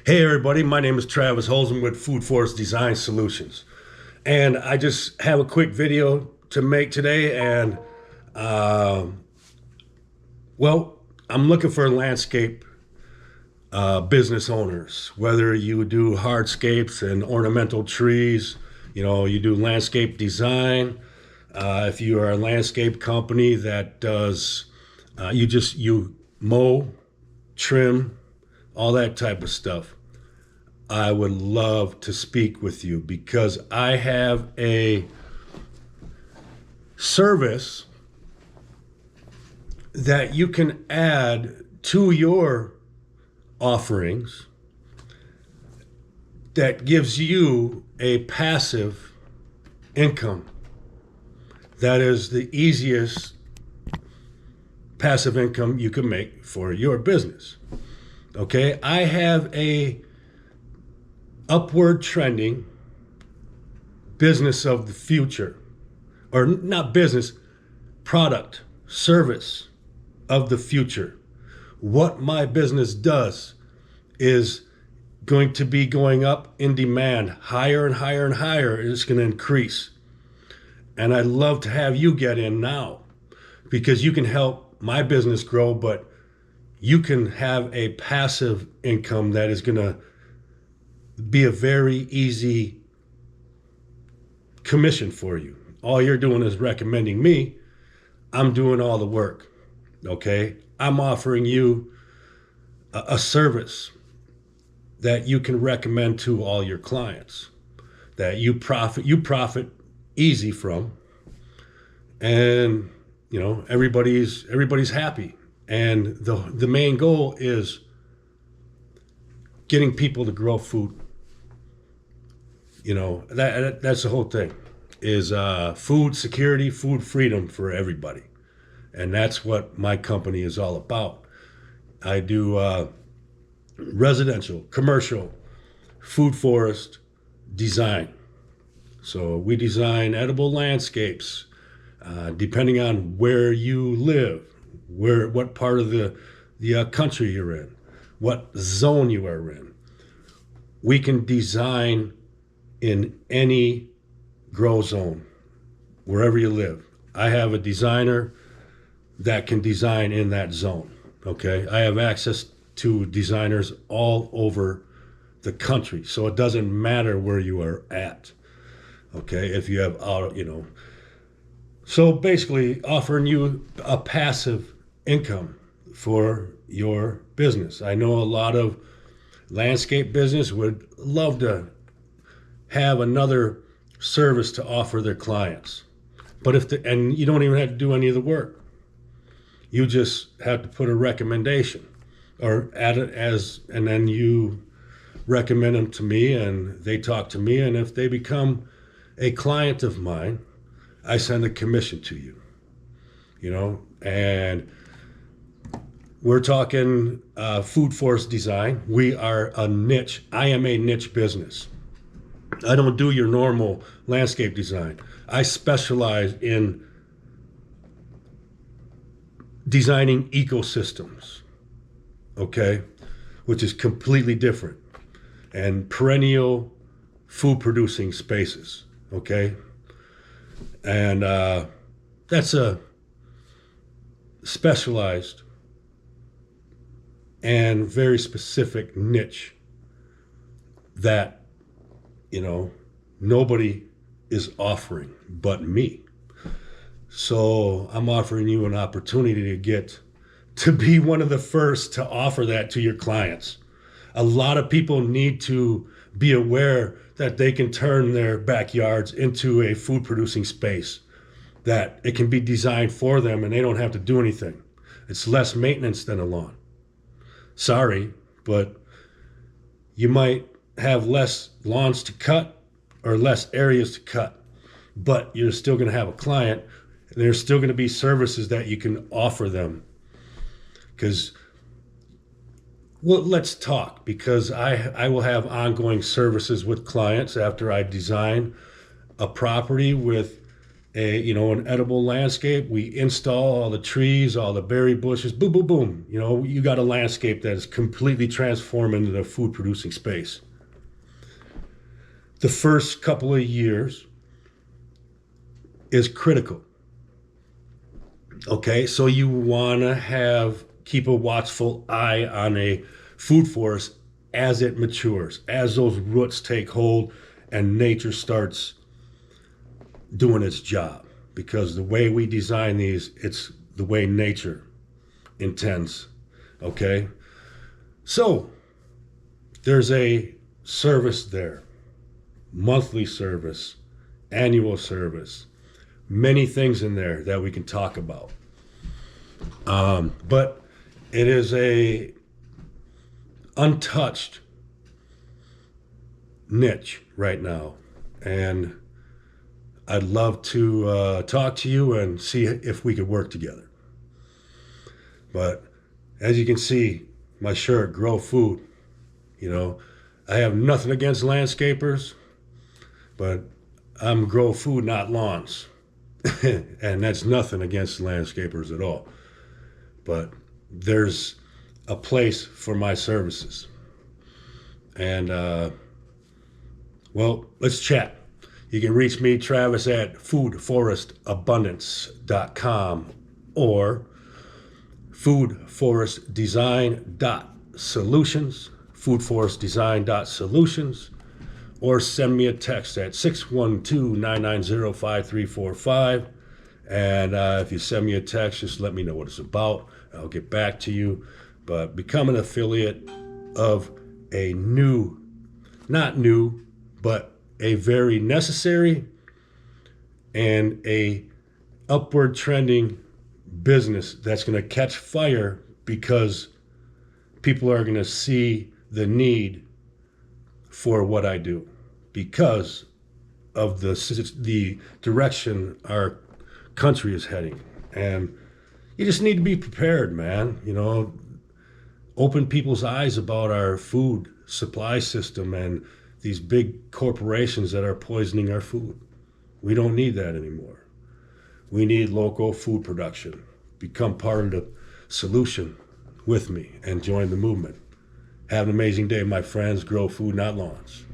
Hey everybody, my name is Travis Holzman with Food Forest Design Solutions. And I just have a quick video to make today and uh, well, I'm looking for landscape business owners, whether you do hardscapes and ornamental trees, you do landscape design. If you are a landscape company that does, you mow, trim, all that type of stuff. I would love to speak with you because I have a service that you can add to your offerings that gives you a passive income. That is the easiest passive income you can make for your business. Okay, I have a upward trending business of the future, or not business, product, service of the future. What my business does is going to be going up in demand, higher and higher and higher. It's going to increase. And I'd love to have you get in now because you can help my business grow, but you can have a passive income that is going to be a very easy commission for you. All you're doing is recommending me. I'm doing all the work. Okay? I'm offering you a service that you can recommend to all your clients that you profit easy from, and everybody's happy. And the main goal is getting people to grow food. That's the whole thing, is food security, food freedom for everybody. And that's what my company is all about. I do residential, commercial, food forest design. So we design edible landscapes, depending on where you live, what part of the country you're in, what zone you are in. We can design in any grow zone, wherever you live. I have a designer that can design in that zone. Okay, I have access to designers all over the country, so it doesn't matter where you are at. Okay, if you have so basically offering you a passive income for your business. I know a lot of landscape business would love to have another service to offer their clients, but and you don't even have to do any of the work. You just have to put a recommendation or add it and then you recommend them to me and they talk to me. And if they become a client of mine, I send a commission to you, and we're talking food forest design. We are a niche. I am a niche business. I don't do your normal landscape design. I specialize in designing ecosystems, okay, which is completely different, and perennial food producing spaces, okay, and that's a specialized and very specific niche that nobody is offering but me. So I'm offering you an opportunity to be one of the first to offer that to your clients. A lot of people need to be aware that they can turn their backyards into a food producing space, that it can be designed for them and they don't have to do anything. It's less maintenance than a lawn. Sorry, but you might have less lawns to cut or less areas to cut, but you're still going to have a client. There's still going to be services that you can offer them. Let's talk, because I will have ongoing services with clients after I design a property with an edible landscape. We install all the trees, all the berry bushes, boom, boom, boom. You got a landscape that is completely transformed into a food producing space. The first couple of years is critical. Okay, so you want to keep a watchful eye on a food forest as it matures, as those roots take hold and nature starts doing its job. Because the way we design these, it's the way nature intends. Okay, so there's a service there, monthly service, annual service, many things in there that we can talk about. But it is a untouched niche right now, and I'd love to talk to you and see if we could work together. But as you can see, my shirt, Grow Food, I have nothing against landscapers, but I'm Grow Food, not lawns. And that's nothing against landscapers at all. But there's a place for my services. And, let's chat. You can reach me, Travis, at foodforestabundance.com or foodforestdesign.solutions, foodforestdesign.solutions, or send me a text at 612-990-5345. And if you send me a text, just let me know what it's about. I'll get back to you. But become an affiliate of a not new, but a very necessary and a upward trending business that's going to catch fire because people are going to see the need for what I do because of the direction our country is heading. And you just need to be prepared, man. Open people's eyes about our food supply system and these big corporations that are poisoning our food. We don't need that anymore. We need local food production. Become part of the solution with me and join the movement. Have an amazing day, my friends. Grow food, not lawns.